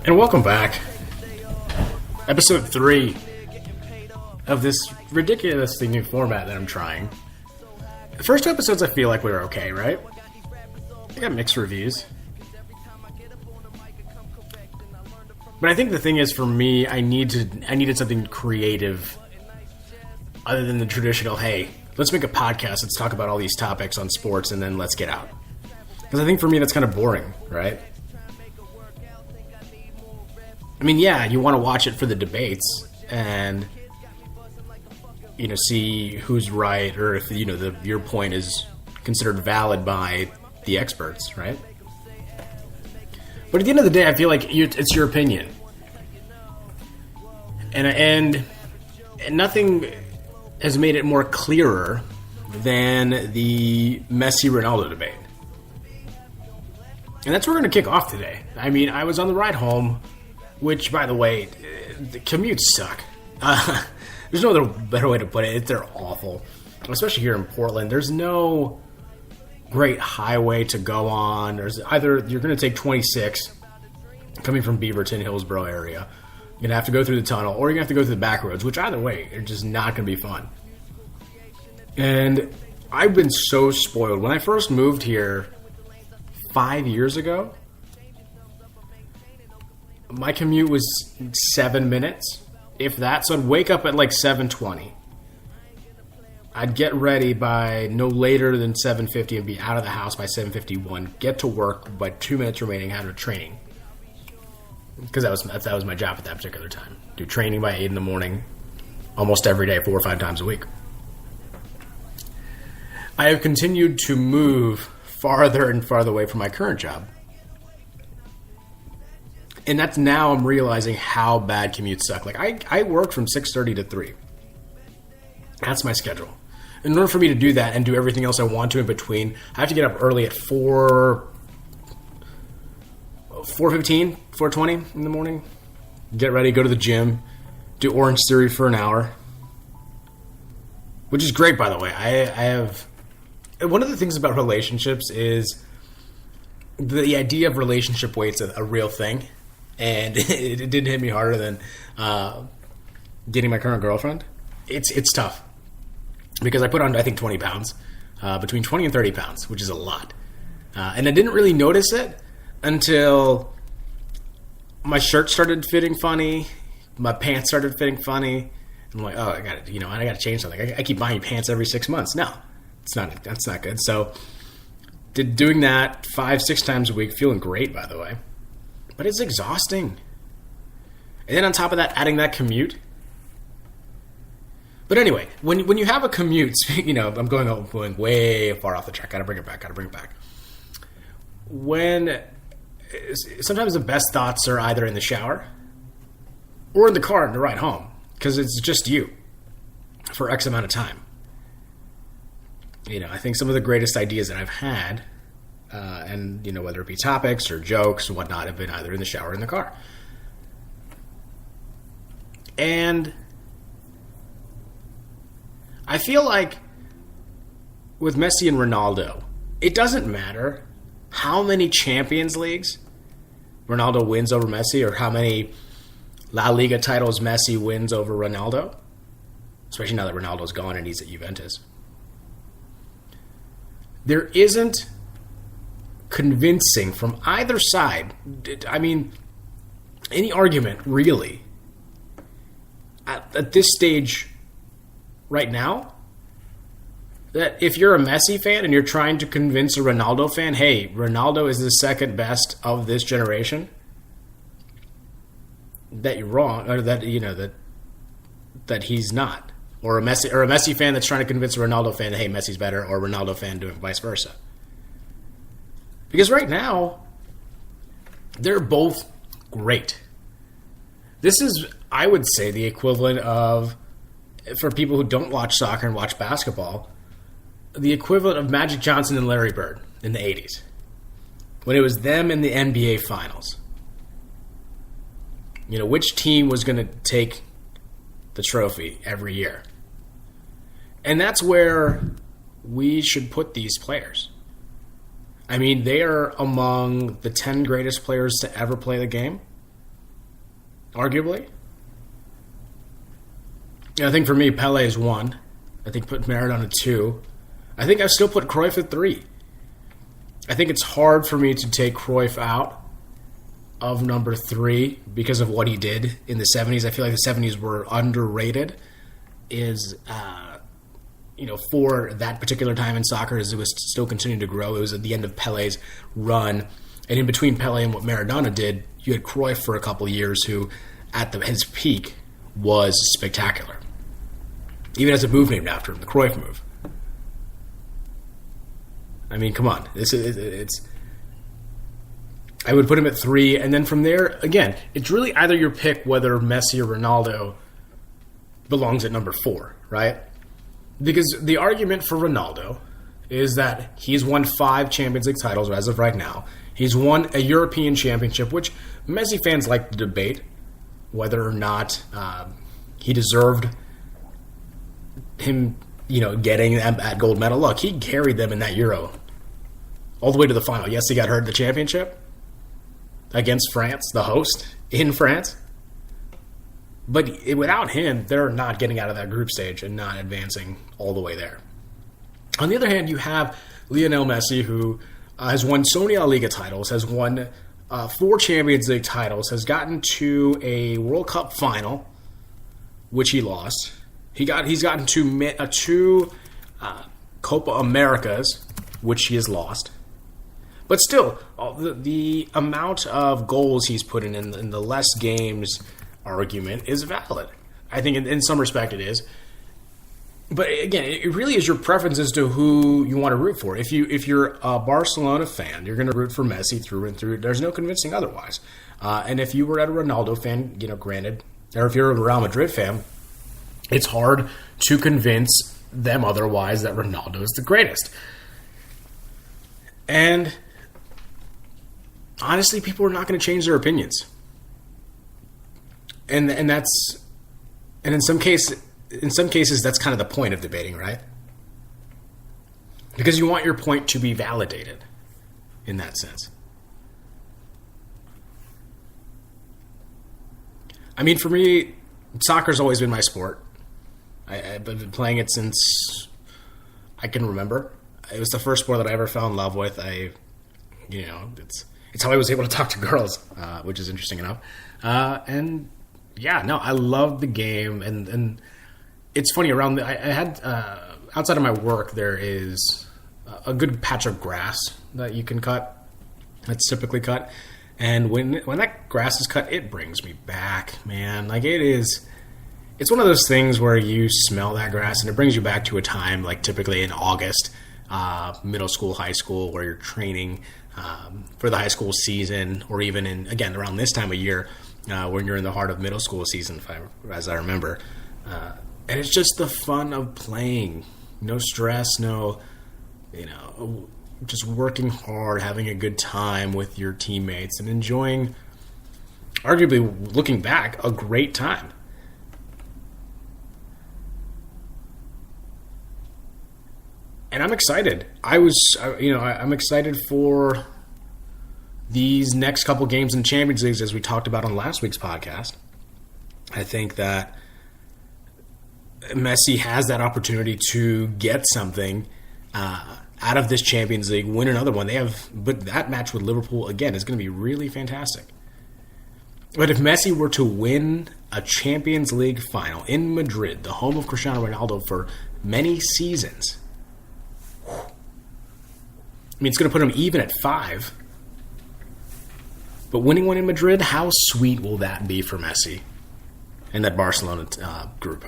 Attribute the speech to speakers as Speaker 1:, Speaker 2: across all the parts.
Speaker 1: And welcome back. Episode 3 of this ridiculously new format that I'm trying. The first two episodes I feel like we were okay, right? I got mixed reviews. But I think the thing is, for me, I needed something creative other than the traditional, hey, let's make a podcast, let's talk about all these topics on sports, and then let's get out. Because I think for me that's kind of boring, right? I mean, yeah, you want to watch it for the debates and, see who's right, or if, your point is considered valid by the experts, right? But at the end of the day, I feel like it's your opinion. And nothing has made it more clearer than the Messi-Ronaldo debate. And that's where we're going to kick off today. I mean, I was on the ride home, which, by the way, the commutes suck. There's no other better way to put it. They're awful, especially here in Portland. There's no great highway to go on. There's either you're going to take 26 coming from Beaverton, Hillsborough area. You're going to have to go through the tunnel, or you're going to have to go through the back roads, which either way are just not going to be fun. And I've been so spoiled. When I first moved here 5 years ago, my commute was 7 minutes, if that. So I'd wake up at like 7:20. I'd get ready by no later than 7:50 and be out of the house by 7:51. Get to work by 2 minutes remaining, have a training. Because that was my job at that particular time. Do training by 8 in the morning, almost every day, 4 or 5 times a week. I have continued to move farther and farther away from my current job. And that's now I'm realizing how bad commutes suck. Like, I work from 6:30 to 3. That's my schedule. In order for me to do that and do everything else I want to in between, I have to get up early at 4:15, 4:20 in the morning. Get ready, go to the gym, do Orange Theory for an hour. Which is great, by the way. I have... One of the things about relationships is the idea of relationship weight's a real thing. And it didn't hit me harder than getting my current girlfriend. It's tough. Because I put on, I think, 20 pounds. Between 20 and 30 pounds, which is a lot. And I didn't really notice it until my shirt started fitting funny. My pants started fitting funny. I'm like, oh, I got to change something. I keep buying pants every 6 months. No, that's not good. So doing that 5-6 times a week, feeling great, by the way. But it's exhausting. And then on top of that, adding that commute. But anyway, when you have a commute, I'm going way far off the track. Gotta bring it back. Sometimes the best thoughts are either in the shower or in the car on the ride home, because it's just you for X amount of time. I think some of the greatest ideas that I've had, and whether it be topics or jokes and whatnot, have been either in the shower or in the car. And I feel like with Messi and Ronaldo, it doesn't matter how many Champions Leagues Ronaldo wins over Messi, or how many La Liga titles Messi wins over Ronaldo, especially now that Ronaldo's gone and he's at Juventus. There isn't convincing from either side. I mean, any argument, really, at this stage right now, that if you're a Messi fan and you're trying to convince a Ronaldo fan, hey, Ronaldo is the second best of this generation, that you're wrong, or that that he's not. Or a Messi fan that's trying to convince a Ronaldo fan that, hey, Messi's better, or a Ronaldo fan doing vice versa. Because right now, they're both great. This is, I would say, the equivalent of, for people who don't watch soccer and watch basketball, the equivalent of Magic Johnson and Larry Bird in the 80s, when it was them in the NBA Finals. Which team was going to take the trophy every year? And that's where we should put these players. I mean, they are among the 10 greatest players to ever play the game. arguably. I think for me, Pele is 1. I think put Maradona 2. I think I've still put Cruyff at 3. I think it's hard for me to take Cruyff out of number 3 because of what he did in the 70s. I feel like the 70s were underrated. For that particular time in soccer, as it was still continuing to grow. It was at the end of Pele's run. And in between Pele and what Maradona did, you had Cruyff for a couple of years who, at his peak, was spectacular. Even as a move named after him, the Cruyff move. I mean, come on. I would put him at 3, and then from there, again, it's really either your pick whether Messi or Ronaldo belongs at number 4, right? Because the argument for Ronaldo is that he's won 5 Champions League titles as of right now. He's won a European championship, which Messi fans like to debate whether or not he deserved him, getting that gold medal. Look, he carried them in that Euro all the way to the final. Yes, he got hurt in the championship against France, the host, in France. But without him, they're not getting out of that group stage and not advancing all the way there. On the other hand, you have Lionel Messi, who has won so many La Liga titles, has won 4 Champions League titles, has gotten to a World Cup final, which he lost. He's gotten to 2 Copa Americas, which he has lost. But still, the amount of goals he's put in the less games argument is valid. I think in some respect it is. But again, it really is your preference as to who you want to root for. If you're a Barcelona fan, you're going to root for Messi through and through. There's no convincing otherwise. And if you were a Ronaldo fan, granted, or if you're a Real Madrid fan, it's hard to convince them otherwise that Ronaldo is the greatest. And honestly, people are not going to change their opinions. And in some cases that's kind of the point of debating, right? Because you want your point to be validated in that sense. I mean, for me, soccer's always been my sport. I've been playing it since I can remember. It was the first sport that I ever fell in love with. It's how I was able to talk to girls, which is interesting enough. I love the game, and it's funny. I had outside of my work, there is a good patch of grass that you can cut. That's typically cut, and when that grass is cut, it brings me back, man. Like it's one of those things where you smell that grass and it brings you back to a time like typically in August, middle school, high school, where you're training for the high school season, or even around this time of year when you're in the heart of middle school season, as I remember. And it's just the fun of playing. No stress, just working hard, having a good time with your teammates, and enjoying, arguably, looking back, a great time. And I'm excited. I'm excited for these next couple games in Champions League, as we talked about on last week's podcast. I think that Messi has that opportunity to get something out of this Champions League, win another one. But that match with Liverpool, again, is going to be really fantastic. But if Messi were to win a Champions League final in Madrid, the home of Cristiano Ronaldo for many seasons, it's going to put him even at 5. But winning one in Madrid, how sweet will that be for Messi and that Barcelona group?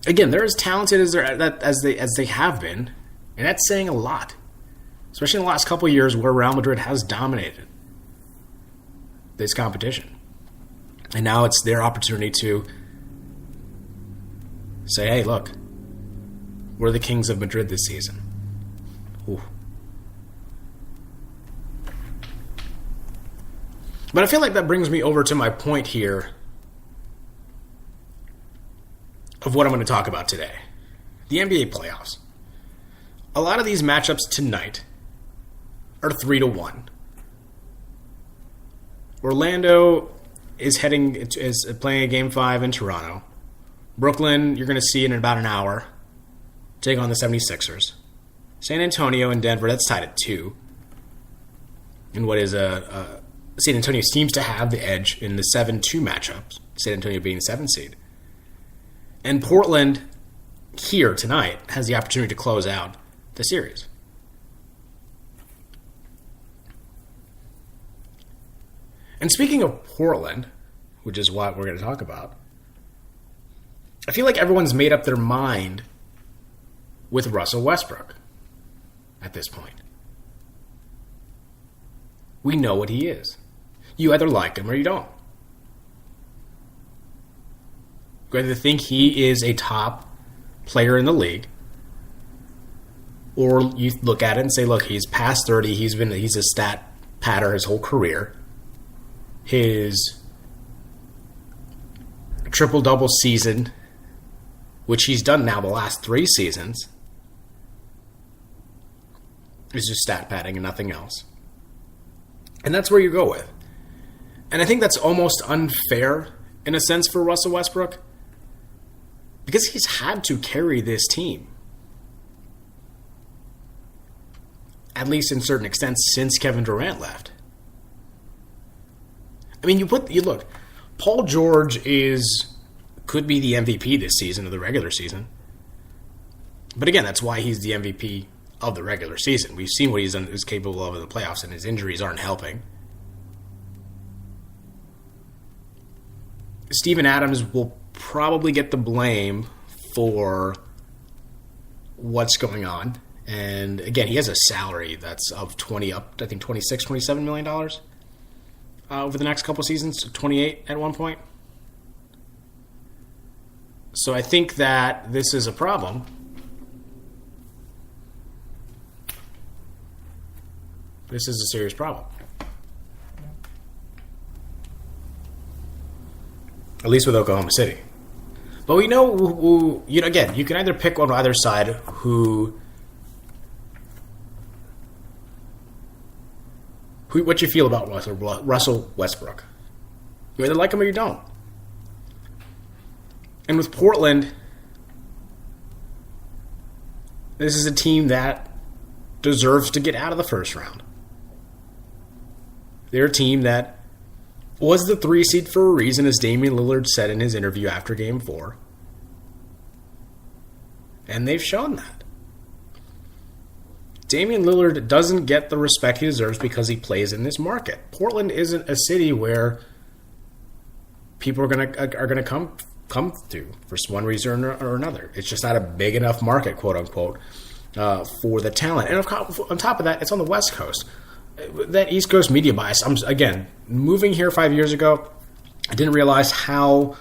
Speaker 1: Again, they're as talented as they have been, and that's saying a lot, especially in the last couple of years where Real Madrid has dominated this competition. And now it's their opportunity to say, hey, look, we're the kings of Madrid this season. Ooh. But I feel like that brings me over to my point here of what I'm going to talk about today. The NBA playoffs. A lot of these matchups tonight are 3-1. Orlando is playing a Game 5 in Toronto. Brooklyn, you're going to see in about an hour, take on the 76ers. San Antonio and Denver, that's tied at 2. In what is San Antonio seems to have the edge in the 7-2 matchups, San Antonio being the 7th seed. And Portland, here tonight, has the opportunity to close out the series. And speaking of Portland, which is what we're going to talk about, I feel like everyone's made up their mind with Russell Westbrook at this point. We know what he is. You either like him or you don't. You either think he is a top player in the league, or you look at it and say, look, he's past 30, he's a stat patter his whole career. His triple-double season, which he's done now the last 3 seasons, is just stat padding and nothing else. And that's where you go with. And I think that's almost unfair, in a sense, for Russell Westbrook, because he's had to carry this team, at least in certain extents, since Kevin Durant left. I mean, you look, Paul George could be the MVP this season, of the regular season. But again, that's why he's the MVP of the regular season. We've seen what he's capable of in the playoffs, and his injuries aren't helping. Steven Adams will probably get the blame for what's going on. And again, he has a salary that's of $27 million over the next couple seasons, 28 at one point. So I think that this is a problem. This is a serious problem. At least with Oklahoma City. But we know, again, you can either pick on either side what you feel about Russell Westbrook. You either like him or you don't. And with Portland, this is a team that deserves to get out of the first round. They're a team that was the 3 seed for a reason, as Damian Lillard said in his interview after Game 4. And they've shown that. Damian Lillard doesn't get the respect he deserves because he plays in this market. Portland isn't a city where people are gonna come to for one reason or another. It's just not a big enough market, quote unquote, for the talent. And on top of that, it's on the West Coast. That East Coast media bias. Again, moving here 5 years ago, I didn't realize how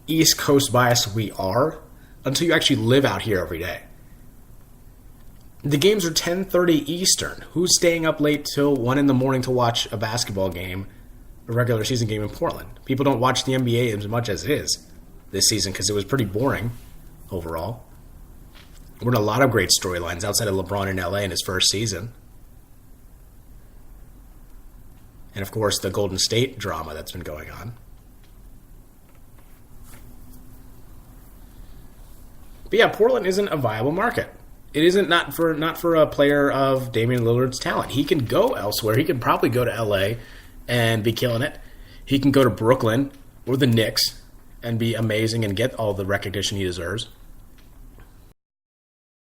Speaker 1: East Coast biased we are until you actually live out here every day. The games are 10:30 Eastern. Who's staying up late till 1 in the morning to watch a basketball game, a regular season game in Portland? People don't watch the NBA as much as it is this season because it was pretty boring overall. We're in a lot of great storylines outside of LeBron in LA in his first season. And of course, the Golden State drama that's been going on. But yeah, Portland isn't a viable market. It isn't not for a player of Damian Lillard's talent. He can go elsewhere. He can probably go to LA and be killing it. He can go to Brooklyn or the Knicks and be amazing and get all the recognition he deserves.